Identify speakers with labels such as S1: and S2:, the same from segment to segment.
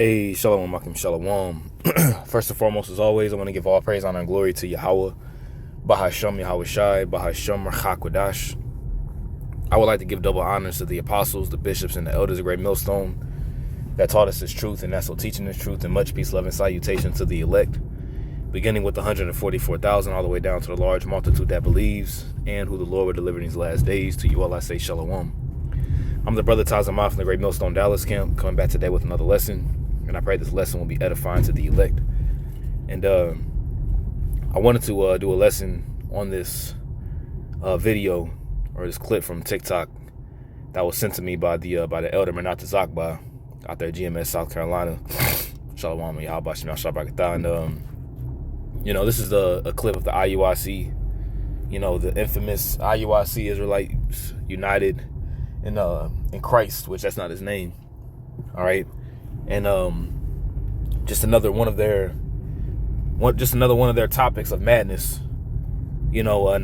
S1: Hey, Shalom, Makim Shalom. First and foremost, as always, I want to give all praise, honor, and glory to Yahweh, Bahasham Yahweh Shai, Bahasham Rachakwadash. I would like to give double honors to the apostles, the bishops, and the elders of Great Millstone that taught us this truth and that's so teaching this truth, and much peace, love, and salutation to the elect, beginning with the 144,000 all the way down to the large multitude that believes and who the Lord will deliver in these last days. To you all I say Shalom. I'm the brother Tazamah from the Great Millstone Dallas camp, coming back today with another lesson. And I pray this lesson will be edifying to the elect. And I wanted to do a lesson on this video or this clip from TikTok that was sent to me by the elder Manat Zakba out there at GMS, South Carolina. Shalom, Yahweh Shem Shabbat. And this is a clip of the Iuic, the infamous Iuic Israelites United in Christ, which that's not his name. All right. And just another one of their topics of madness, and what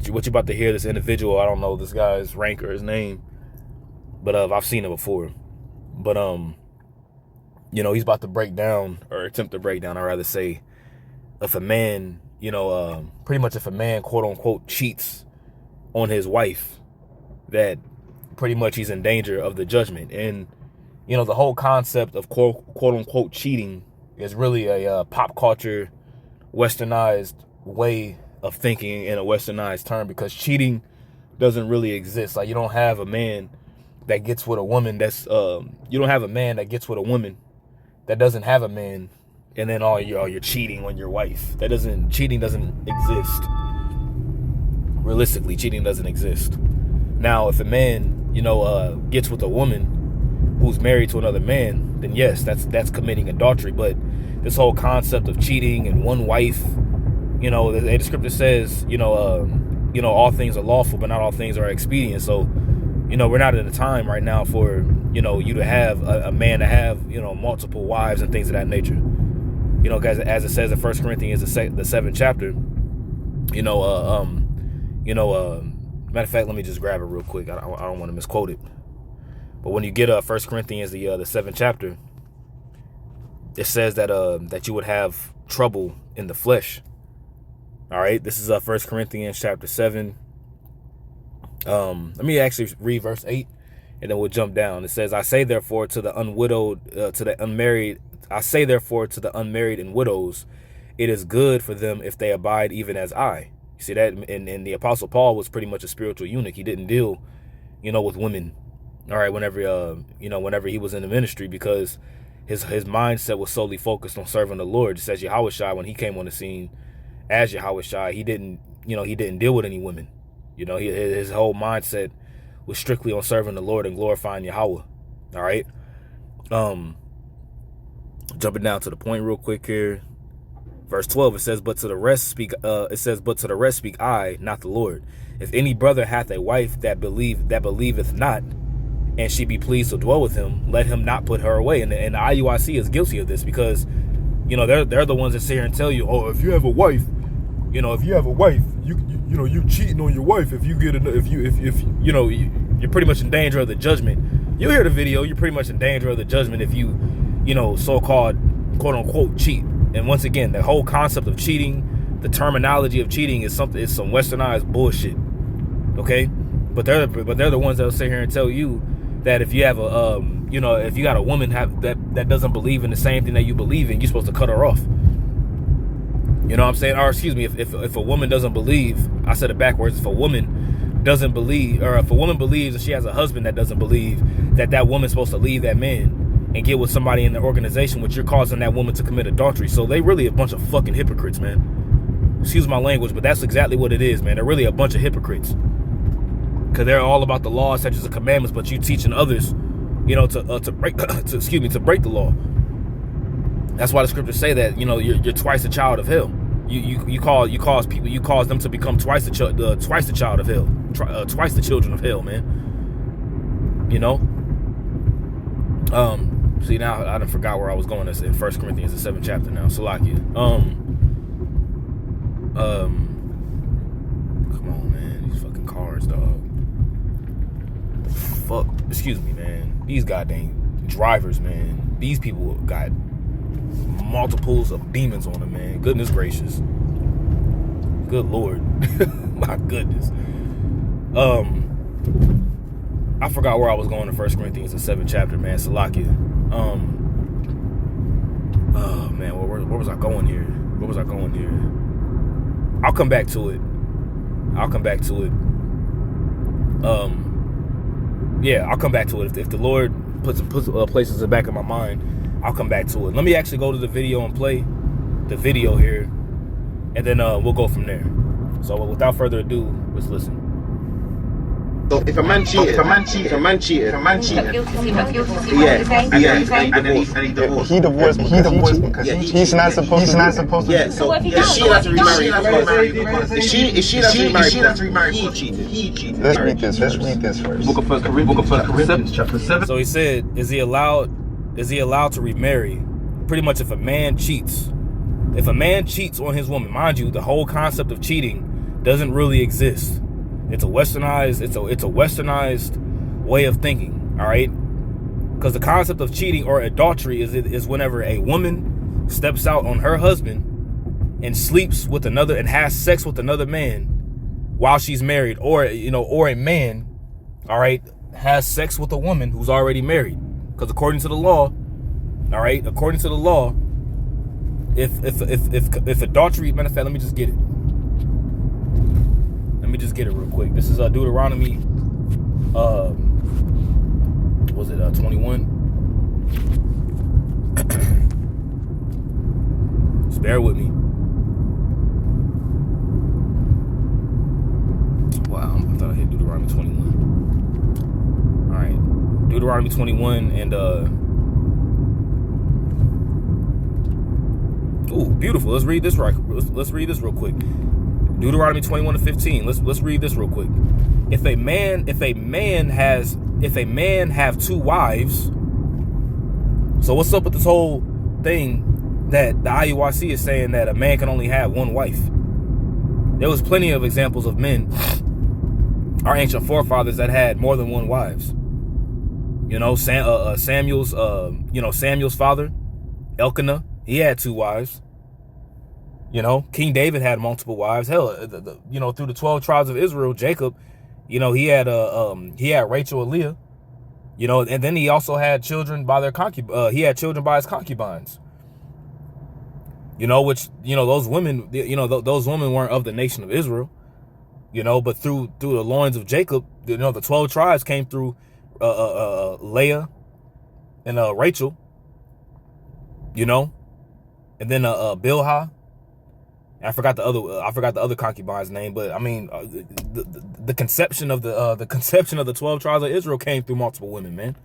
S1: you're about to hear. This individual, I don't know this guy's rank or his name, but I've seen it before. But he's about to break down, or attempt to break down, I'd rather say, if a man, pretty much if a man, quote unquote, cheats on his wife, that pretty much he's in danger of the judgment. And the whole concept of quote unquote cheating is really a pop culture westernized way of thinking in a westernized term, because cheating doesn't really exist. Like, you don't have a man that gets with a woman that's you don't have a man that gets with a woman that doesn't have a man, and then you're cheating on your wife. Cheating doesn't exist. Realistically, cheating doesn't exist. Now, if a man gets with a woman who's married to another man, then yes, that's committing adultery. But this whole concept of cheating and one wife, the scripture says, all things are lawful, but not all things are expedient. So, we're not at a time right now for, you to have a man to have, multiple wives and things of that nature. As it says in 1 Corinthians, the 7th chapter, matter of fact, let me just grab it real quick. I don't want to misquote it. But when you get 1 Corinthians, the 7th chapter, it says that you would have trouble in the flesh. All right, this is 1 Corinthians chapter 7. Let me actually read verse 8, and then we'll jump down. It says, I say therefore to the unwidowed, to the unmarried and widows, it is good for them if they abide even as I. You see that? And the Apostle Paul was pretty much a spiritual eunuch. He didn't deal, with women. All right, whenever he was in the ministry, because his mindset was solely focused on serving the Lord. Just as Yahweh Shai, when he came on the scene as Yahweh Shai, he didn't deal with any women. His whole mindset was strictly on serving the Lord and glorifying Yahweh. All right. Jumping down to the point real quick here. Verse 12, it says, but to the rest speak I, not the Lord. If any brother hath a wife that believeth not, and she be pleased to dwell with him, let him not put her away. And the IUIC is guilty of this, because they're the ones that sit here and tell you, oh, if you have a wife, you cheating on your wife. If you get you're pretty much in danger of the judgment. You hear the video, you're pretty much in danger of the judgment if you so-called quote unquote cheat. And once again, the whole concept of cheating, the terminology of cheating is some westernized bullshit. Okay, but they're the ones that'll sit here and tell you that if you have if you got a woman that doesn't believe in the same thing that you believe in, you're supposed to cut her off. You know what I'm saying? Or excuse me, if a woman doesn't believe, I said it backwards. If a woman doesn't believe, or if a woman believes that she has a husband that doesn't believe, that woman's supposed to leave that man and get with somebody in the organization, which you're causing that woman to commit adultery. So they really a bunch of fucking hypocrites, man. Excuse my language, but that's exactly what it is, man. They're really a bunch of hypocrites, because they're all about the law, such as the commandments, but you teaching others, to break to break the law. That's why the scriptures say that you're twice a child of hell. You cause them to become twice the child of hell, twice the children of hell, man. See, now I done forgot where I was going. It's in 1 Corinthians, the 7th chapter now. Salakia. Come on, man. These fucking cars, dog. Fuck. Excuse me, man. These goddamn drivers, man. These people got multiples of demons on them, man. Goodness gracious. Good Lord. My goodness. I forgot where I was going in 1 Corinthians, the 7th chapter, man. Salakia. Oh, man, where was I going here? I'll come back to it. Yeah, I'll come back to it. If the Lord puts places in the back of my mind, I'll come back to it. Let me actually go to the video and play the video here, and then we'll go from there. So without further ado, let's listen.
S2: So if a man cheated,
S3: he divorced because he's not supposed to.
S2: Yeah, so if she has to remarry, if she has to remarry, he cheated. Let's read this first. Book of 1 Corinthians, chapter 7.
S1: So he said, is he allowed to remarry? Pretty much, if a man cheats on his woman, mind you, the whole concept of cheating doesn't really exist. It's a westernized way of thinking, all right? Because the concept of cheating or adultery is whenever a woman steps out on her husband and sleeps with another and has sex with another man while she's married, or a man, all right, has sex with a woman who's already married. Because according to the law, all right, if adultery, matter of fact, let me just get it. Real quick. This is Deuteronomy, was it 21? Just bear with me. Wow, I thought I hit Deuteronomy 21. All right, Deuteronomy 21 and ooh, beautiful. Let's read this real quick. Deuteronomy 21:15. Let's read this real quick. If a man have two wives, so what's up with this whole thing that the Iuic is saying that a man can only have one wife? There was plenty of examples of men, our ancient forefathers, that had more than one wives. Samuel's father, Elkanah, he had two wives. King David had multiple wives. Hell, through the 12 tribes of Israel, Jacob, he had Rachel and Leah, and then he also had children by he had children by his concubines. Which those women, those women weren't of the nation of Israel, but through the loins of Jacob, the 12 tribes came through Leah and Rachel, and then Bilhah. I forgot the other concubine's name, but I mean, the conception of the 12 tribes of Israel came through multiple women, man.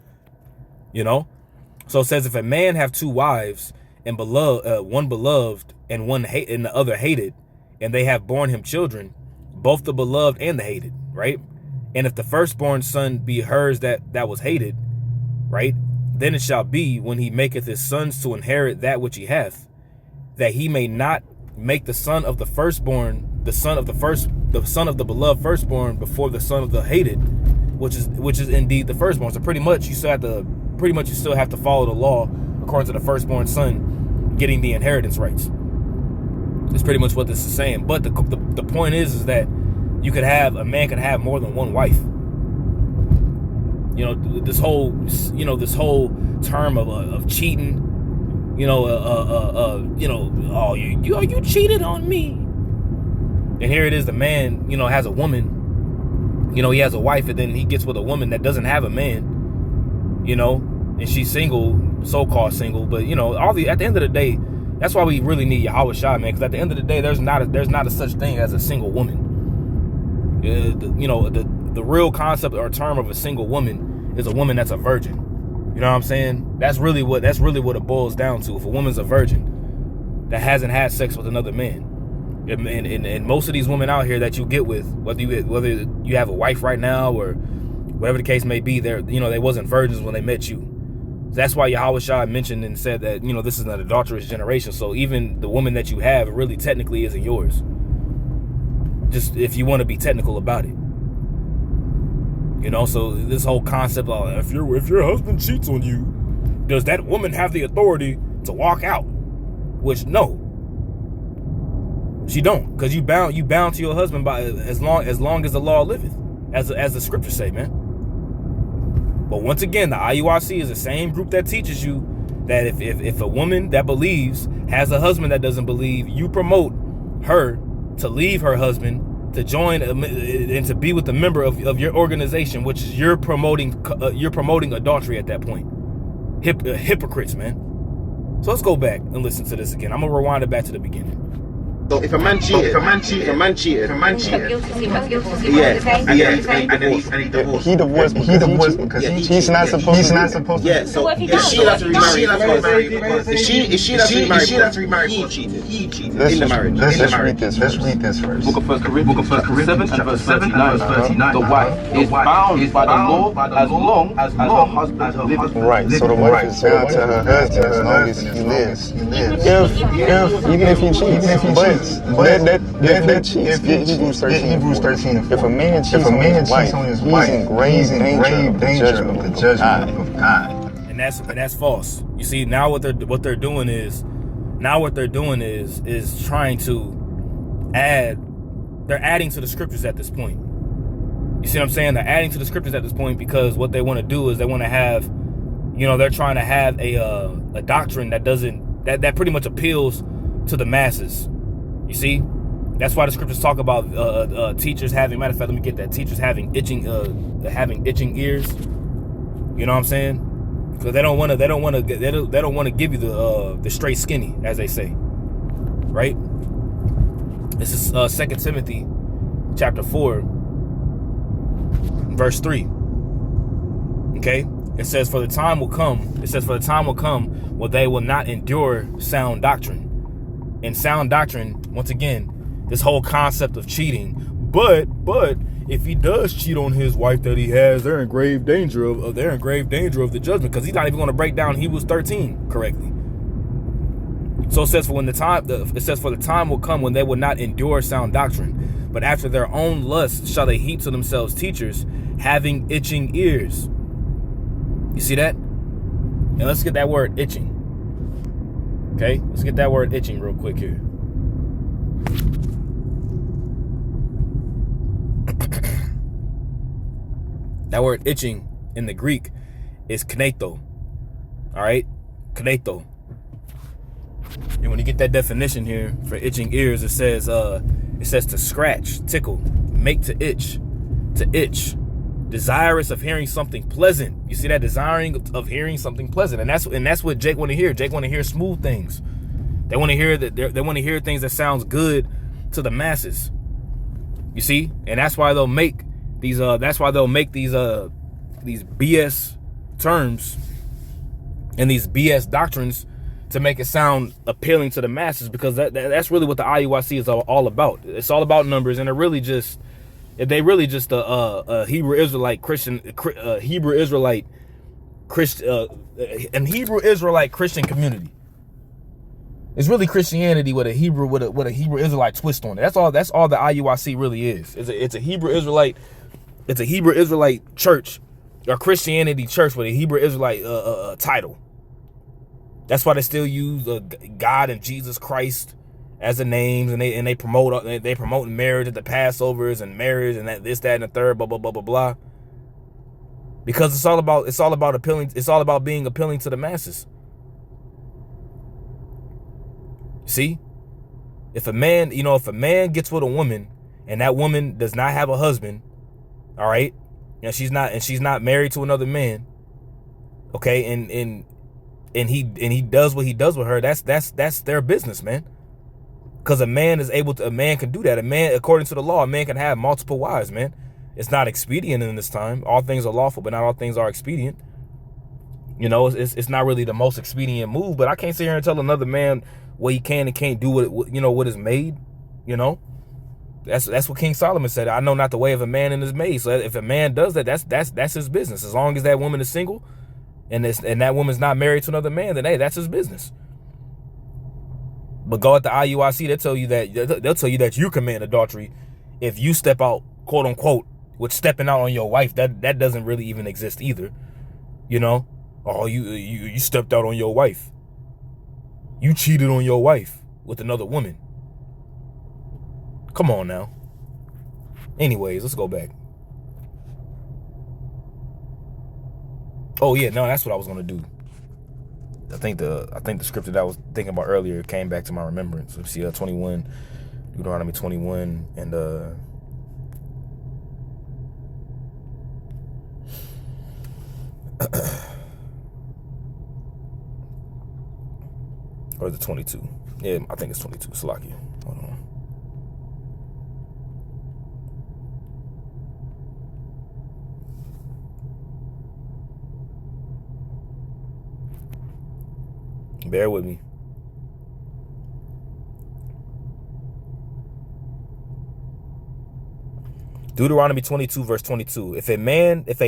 S1: So it says, if a man have two wives and one beloved and and the other hated, and they have borne him children, both the beloved and the hated, right? And if the firstborn son be hers that was hated, right? Then it shall be, when he maketh his sons to inherit that which he hath, that he may not make the son of the firstborn the son of the beloved firstborn before the son of the hated, which is indeed the firstborn. So pretty much you still have to follow the law according to the firstborn son getting the inheritance rights. That's pretty much what this is saying. But the point is that a man could have more than one wife. This whole term of cheating. You cheated on me. And here it is, the man, has a woman, he has a wife, and then he gets with a woman that doesn't have a man, and she's single, so-called single, but at the end of the day, that's why we really need Yahweh Shai, man, because at the end of the day, there's not a such thing as a single woman. The real concept or term of a single woman is a woman that's a virgin. You know what I'm saying? That's really what it boils down to. If a woman's a virgin that hasn't had sex with another man, and most of these women out here that you get with, whether you have a wife right now or whatever the case may be, they wasn't virgins when they met you. So that's why Yahweh Shai mentioned and said that this is an adulterous generation. So even the woman that you have really technically isn't yours. Just if you want to be technical about it. So this whole concept of if your husband cheats on you, does that woman have the authority to walk out? Which, no, she don't, because you bound to your husband by as long as the law liveth, as the scriptures say, man. But once again, the IUIC is the same group that teaches you that if a woman that believes has a husband that doesn't believe, you promote her to leave her husband, to join and to be with a member of your organization, which is you're promoting adultery at that point. Hypocrites, man. So let's go back and listen to this again. I'm gonna rewind it back to the beginning.
S2: So if a man cheated, yeah, and then he divorced.
S3: He divorced because he's not supposed to.
S2: Yeah, so if she has to remarry, if she has to remarry, he cheated in the marriage.
S3: Let's read this first.
S4: Book of 1 Corinthians 7, verse 39. The wife is bound by the law as long as her husband lives.
S3: Right, so the wife is bound to her husband as long as he lives. Even if he cheats, but that cheats. Hebrews 13. If a man cheats on his wife, he's in grave danger of the judgment of God.
S1: And that's false. You see, now what they're doing is trying to they're adding to the scriptures at this point. You see what I'm saying? They're adding to the scriptures at this point because what they want to do is they want to have, they're trying to have a doctrine that pretty much appeals to the masses. You see, that's why the scriptures talk about teachers having. Matter of fact, let me get that. Teachers having itching ears. You know what I'm saying? Because they don't want to give you the straight skinny, as they say. Right? This is 2 Timothy, chapter 4, verse 3. Okay, it says, "For the time will come." It says, "For the time will come where they will not endure sound doctrine." And sound doctrine, once again, this whole concept of cheating. But if he does cheat on his wife that he has, they're in grave danger of the judgment, because he's not even going to break down Hebrews 13 correctly. So it says, for the time will come when they will not endure sound doctrine, but after their own lust shall they heap to themselves teachers having itching ears. You see that? And let's get that word itching. Okay, let's get that word itching real quick here. That word itching in the Greek is kneto. All right, kneto. And when you get that definition here for itching ears, it says to scratch, tickle, make to itch, desirous of hearing something pleasant. You see that? Desiring of hearing something pleasant, and that's what Jake want to hear. Jake want to hear smooth things. They want to hear they want to hear things that sounds good to the masses. You see, and that's why they'll make these BS terms and these BS doctrines to make it sound appealing to the masses, because that's really what the IUIC is all about. It's all about numbers, and they're really just a Hebrew Israelite Christian community. It's really Christianity with a Hebrew Israelite twist on it. That's all the IUIC really is. It's a Hebrew Israelite church, or Christianity church with a Hebrew Israelite title. That's why they still use God and Jesus Christ as the names, and they promote marriage at the Passovers and marriage and this, that, and the third, blah blah blah blah blah. Because it's all about appealing. It's all about being appealing to the masses. See, if a man gets with a woman and that woman does not have a husband, all right, and she's not married to another man, okay, and he does what he does with her, that's their business, man. Because a man can do that. A man, according to the law, a man can have multiple wives, man. It's not expedient in this time. All things are lawful, but not all things are expedient. It's not really the most expedient move, but I can't sit here and tell another man what he can and can't do what is made. That's what King Solomon said. I know not the way of a man in his maid. So if a man does that, that's his business. As long as that woman is single and that woman's not married to another man, then hey, that's his business. But go at the IUIC, they'll tell you that you commit adultery if you step out, quote unquote, with stepping out on your wife. That doesn't really even exist either, or Oh, you stepped out on your wife. You cheated on your wife with another woman. Come on now. Anyways, let's go back. Oh yeah, no, that's what I was gonna do. I think the scripture that I was thinking about earlier came back to my remembrance. Let's see, 21, Deuteronomy 21, and or the 22. Yeah, I think it's 22. Salakia. Hold on. Bear with me. Deuteronomy 22, verse 22. If a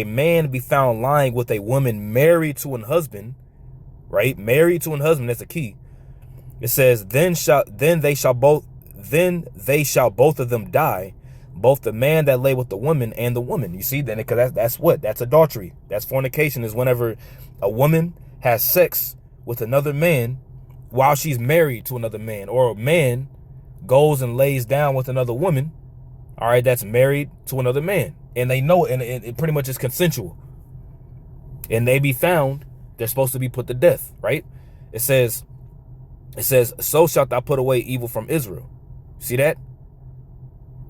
S1: man be found lying with a woman married to an husband, right? Married to an husband, that's a key. It says, then they shall both of them die, both the man that lay with the woman and the woman. You see, then because that's what? That's adultery. That's fornication, is whenever a woman has sex with another man while she's married to another man, or a man goes and lays down with another woman, all right, that's married to another man, and they know it, and it pretty much is consensual, and they be found, they're supposed to be put to death, right? It says, so shalt thou put away evil from Israel. See that?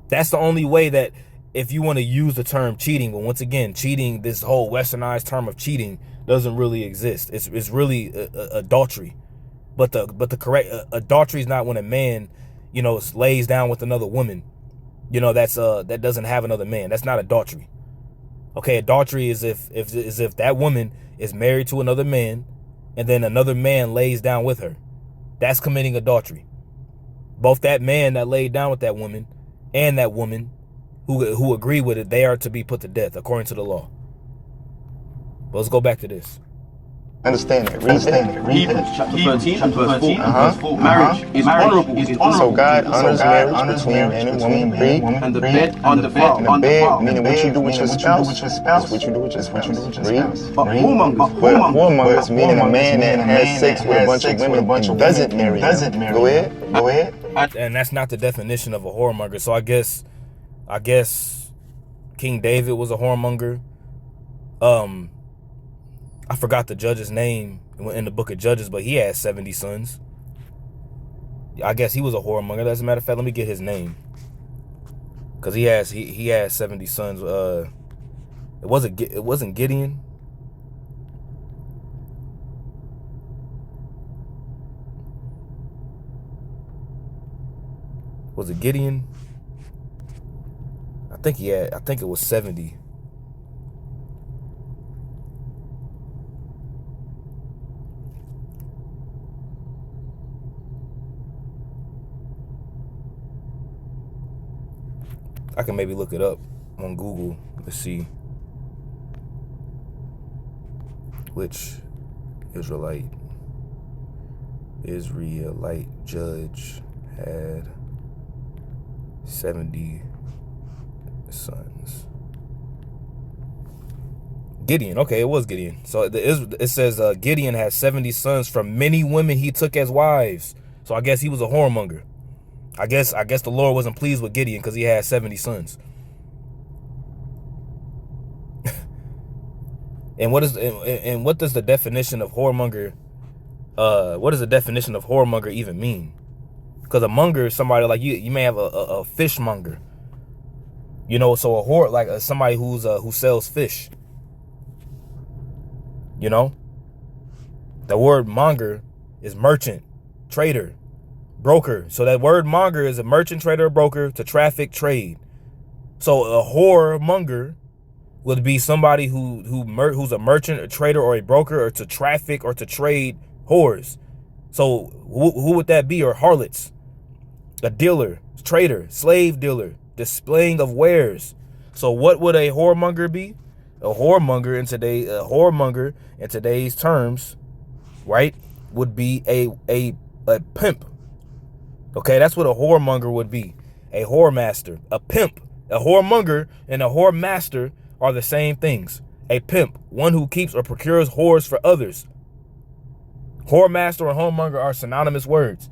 S1: That's the only way that, if you want to use the term cheating, but once again, cheating, this whole westernized term of cheating doesn't really exist. It's really adultery. But the correct adultery is not when a man, lays down with another woman. That doesn't have another man. That's not adultery. Okay, adultery is if that woman is married to another man and then another man lays down with her. That's committing adultery. Both that man that laid down with that woman and that woman who agree with it, they are to be put to death according to the law. But let's go back to this.
S3: Understand it. Read
S4: Hebrews chapter 13 and verse 4.
S3: Marriage
S4: is honorable.
S3: So God honors marriage between man and woman. Read.
S4: And the bed undefiled.
S3: And the bed, meaning what you do with your spouse. What you do with your spouse. Read.
S4: But
S3: whoremongers, meaning a man that has sex with a bunch of women and doesn't marry them. Go ahead.
S1: And that's not the definition of a whoremonger. So I guess King David was a whoremonger. I forgot the judge's name in the book of Judges, but he had 70 sons. I guess he was a whoremonger. As a matter of fact, let me get his name, because he has 70 sons. It wasn't Gideon. Was it Gideon? I think it was 70. I can maybe look it up on Google to see which Israelite judge had 70 sons. Gideon. Okay, it was Gideon. So it says Gideon had 70 sons from many women he took as wives. So I guess he was a whoremonger. I guess the Lord wasn't pleased with Gideon because he had 70 sons. And what does the definition of whoremonger? What does the definition of whoremonger even mean? Because a monger is somebody like you may have a fishmonger. So a whore, like somebody who sells fish. The word monger is merchant, trader, broker. So that word monger is a merchant, trader, or broker to traffic, trade. So a whoremonger would be somebody who's a merchant, a trader, or a broker, or to traffic or to trade whores. So who would that be? Or harlots, a dealer, trader, slave dealer, displaying of wares. So what would a whoremonger be? A whoremonger in today's terms, right, would be a pimp. Okay, that's what a whoremonger would be. A whoremaster, a pimp. A whoremonger and a whoremaster are the same things. A pimp, one who keeps or procures whores for others. Whoremaster and whoremonger are synonymous words.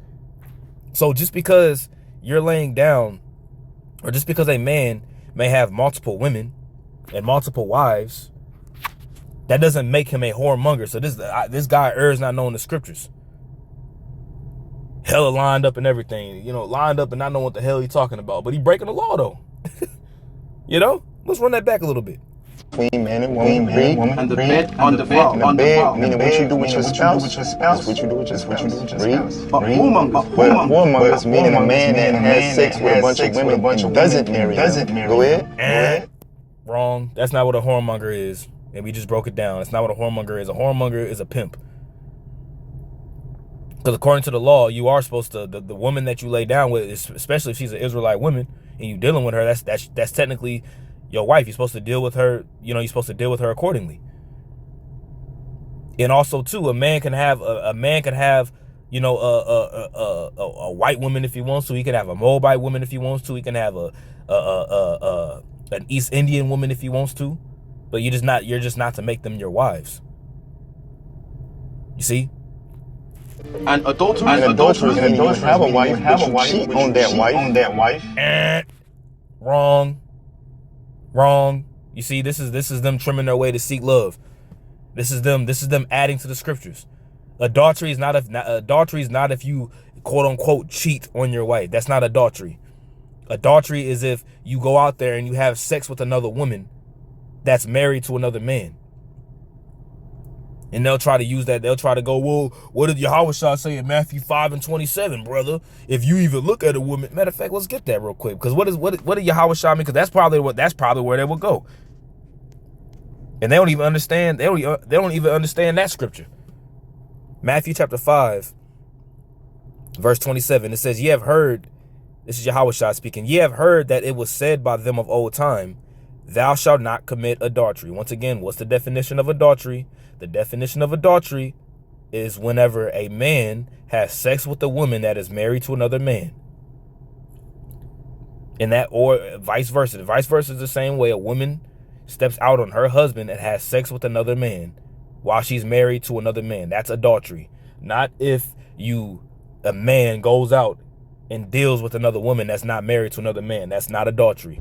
S1: So just because you're laying down, or just because a man may have multiple women and multiple wives, that doesn't make him a whoremonger. So this guy errs not knowing the scriptures. Hella lined up and everything, you know, lined up and not knowing what the hell he's talking about. But he breaking the law though. You know, let's run that back a little bit.
S3: Between man and woman,
S4: and the bed on the bed,
S3: meaning what you do with your spouse, what you do with your spouse.
S4: But
S3: whoremongers, meaning a man that has sex with a bunch of women and doesn't marry them. Go ahead.
S1: Wrong. That's not what a whoremonger is. And we just broke it down. That's not what a whoremonger is. A whoremonger is a pimp. Because according to the law, you are supposed to, the woman that you lay down with, especially if she's an Israelite woman and you dealing with her, that's technically your wife. You're supposed to deal with her, you know, you're supposed to deal with her accordingly. And also too, a man can have, you know, a white woman if he wants to. He can have a Moabite woman if he wants to. He can have an East Indian woman if he wants to. But you're just not to make them your wives. You see?
S4: And adultery
S3: is meaning you have a wife, but you cheat on that wife.
S1: Wrong. You see, this is them trimming their way to seek love. This is them adding to the scriptures. Adultery is not if you quote unquote cheat on your wife. That's not adultery. Adultery is if you go out there and you have sex with another woman that's married to another man. And they'll try to use that. They'll try to go, well, what did Yahweh say in Matthew 5:27, brother? If you even look at a woman. Matter of fact, let's get that real quick. Because what did Yahweh mean? Because that's probably where they will go. And they don't even understand. They don't even understand that scripture. Matthew chapter 5, verse 27. It says, ye have heard, this is Yahweh speaking, ye have heard that it was said by them of old time, thou shalt not commit adultery. Once again, what's the definition of adultery? The definition of adultery is whenever a man has sex with a woman that is married to another man. And that, or vice versa. Vice versa is the same way a woman steps out on her husband and has sex with another man while she's married to another man. That's adultery. Not if a man goes out and deals with another woman that's not married to another man. That's not adultery.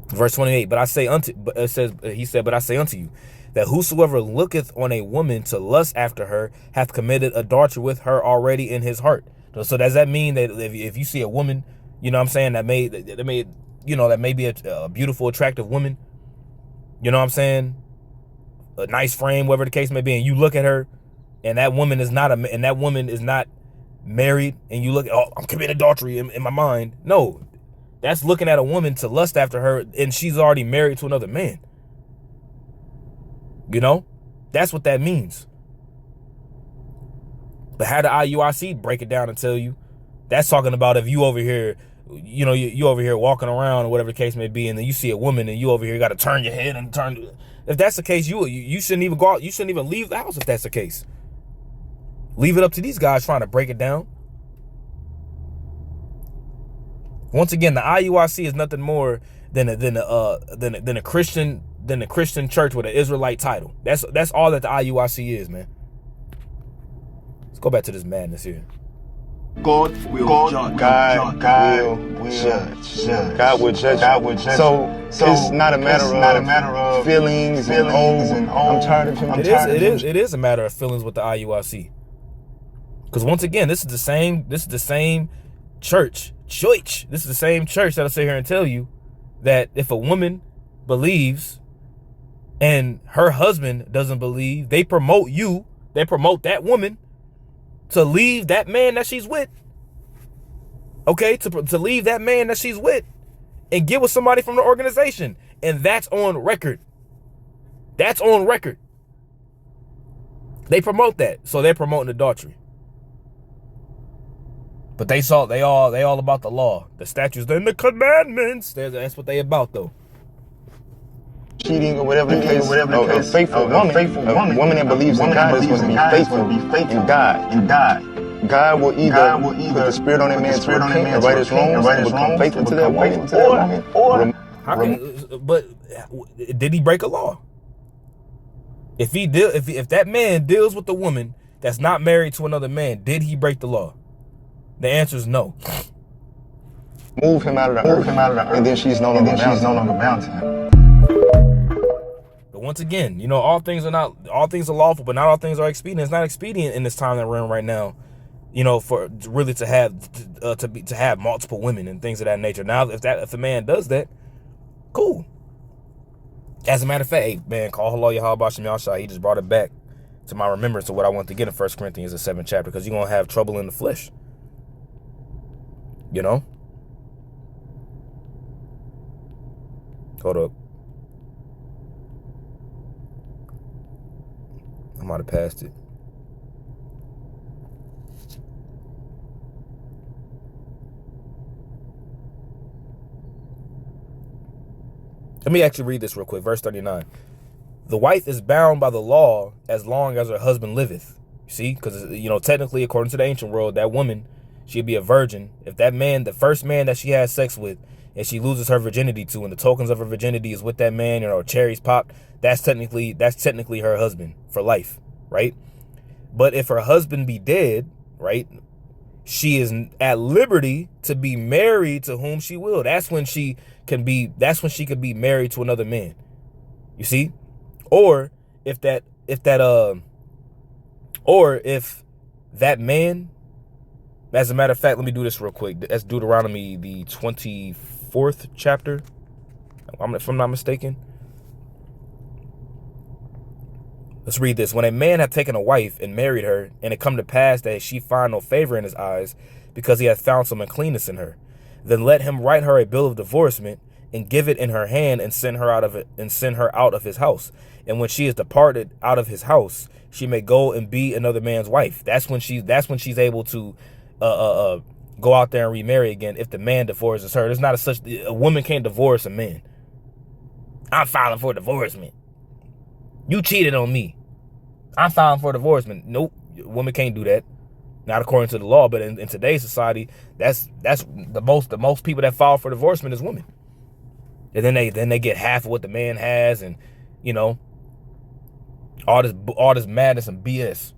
S1: Verse 28, but I say unto you, that whosoever looketh on a woman to lust after her hath committed adultery with her already in his heart. So does that mean that if you see a woman, you know what I'm saying, that may be a beautiful, attractive woman, you know what I'm saying, a nice frame, whatever the case may be, and you look at her, and that woman is not married, and you look, oh, I'm committing adultery in my mind. No. That's looking at a woman to lust after her, and she's already married to another man. You know? That's what that means. But how the IUIC break it down and tell you? That's talking about if you over here, you know, you over here walking around or whatever the case may be, and then you see a woman and you over here got to turn your head and turn. If that's the case, you shouldn't even go out. You shouldn't even leave the house if that's the case. Leave it up to these guys trying to break it down. Once again, the IUIC is nothing more than a Christian church with an Israelite title. That's all that the IUIC is, man. Let's go back to this madness here.
S4: God will judge.
S3: God will judge. So it's not a matter of feelings and I'm tired of him.
S1: It is a matter of feelings with the IUIC. Because once again, this is the same church. This is the same church that'll sit here and tell you that if a woman believes and her husband doesn't believe, they promote that woman to leave that man that she's with. Okay, to leave that man that she's with and get with somebody from the organization. And that's on record. That's on record. They promote that. So they're promoting adultery. But they all about the law, the statutes, and the commandments. That's what they about, though.
S3: Cheating or whatever the case, a faithful woman, a woman that believes in God is going to be faithful in God. God will either put the spirit on that man to repent and right his wrongs and become faithful to that woman,
S1: But did he break a law? If that man deals with a woman that's not married to another man, did he break the law? The answer is no.
S3: Move him out of the earth, and then she's no longer bound to him.
S1: But once again, you know, all things are lawful, but not all things are expedient. It's not expedient in this time that we're in right now, you know, for really to have multiple women and things of that nature. Now, if a man does that, cool. As a matter of fact, hey, man, call hello Yahweh Shem Yahshua. He just brought it back to my remembrance of what I want to get in 1 Corinthians, the 7th chapter, because you're going to have trouble in the flesh. You know? Hold up. I might have passed it. Let me actually read this real quick. Verse 39. The wife is bound by the law as long as her husband liveth. You see? Because, you know, technically, according to the ancient world, that woman, she'd be a virgin. If that man, the first man that she has sex with, and she loses her virginity to, and the tokens of her virginity is with that man, you know, cherries popped, that's technically her husband for life, right? But if her husband be dead, right, she is at liberty to be married to whom she will. That's when she could be married to another man. You see? Or if that man, as a matter of fact, let me do this real quick. That's Deuteronomy, the 24th chapter, if I'm not mistaken. Let's read this. When a man hath taken a wife and married her, and it come to pass that she find no favor in his eyes, because he hath found some uncleanness in her, then let him write her a bill of divorcement, and give it in her hand, and send her out of his house. And when she is departed out of his house, she may go and be another man's wife. That's when she's able to go out there and remarry again if the man divorces her. There's not a woman can't divorce a man. I'm filing for divorcement. You cheated on me. I'm filing for divorcement. Nope, a woman can't do that. Not according to the law, but in today's society, that's the most people that file for divorcement is women. And then they get half of what the man has, and you know, all this madness and BS.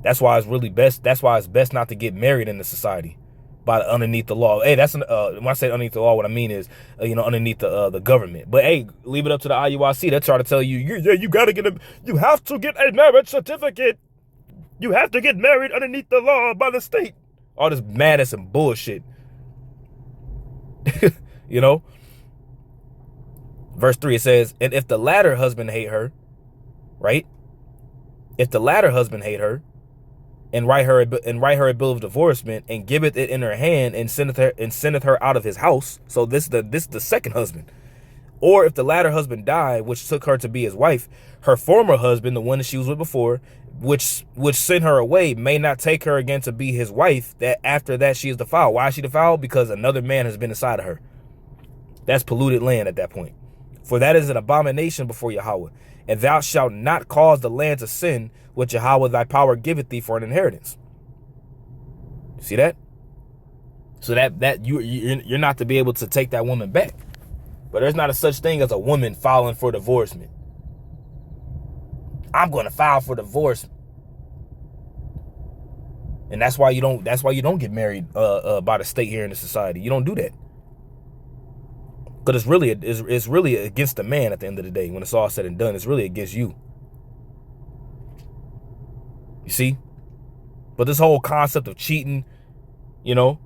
S1: That's why it's best not to get married in the society, by underneath the law. Hey, that's when I say underneath the law, what I mean is underneath the government. But hey, leave it up to the IUIC. They try to tell you, you gotta you have to get a marriage certificate. You have to get married underneath the law by the state. All this madness and bullshit. You know. Verse 3, it says, and if the latter husband hate her, right? If the latter husband hate her, and write her a bill of divorcement, and giveth it in her hand, and sendeth her out of his house. So this is the second husband. Or if the latter husband die, which took her to be his wife, her former husband, the one that she was with before, which sent her away, may not take her again to be his wife, that after that she is defiled. Why is she defiled? Because another man has been inside of her. That's polluted land at that point. For that is an abomination before Yahweh. And thou shalt not cause the land to sin, which Yahweh thy power giveth thee for an inheritance. See that? So that you're not to be able to take that woman back. But there's not a such thing as a woman filing for divorcement. I'm going to file for divorce. And that's why you don't get married by the state here in the society. You don't do that. Because it's really against the man at the end of the day. When it's all said and done, it's really against you. You see? But this whole concept of cheating, you know,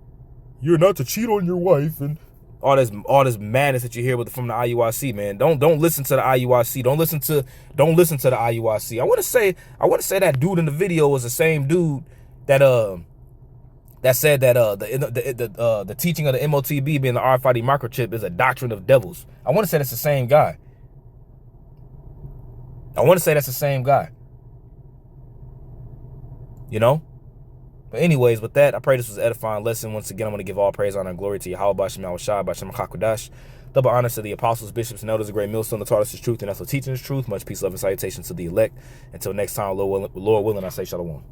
S1: you're not to cheat on your wife, and all this madness that you hear from the IUIC, man. Don't listen to the IUIC. Don't listen to the IUIC. I want to say that dude in the video was the same dude that said that the teaching of the MOTB being the RFID microchip is a doctrine of devils. I want to say that's the same guy. You know? But anyways, with that, I pray this was an edifying lesson. Once again, I'm going to give all praise, honor, and glory to Yahweh Bashem Yahushua, Bashem HaKadosh. Double honor to the apostles, bishops, and elders, a great millstone that taught us the truth and also teaching us truth. Much peace, love, and salutation to the elect. Until next time, Lord willing, I say shalom.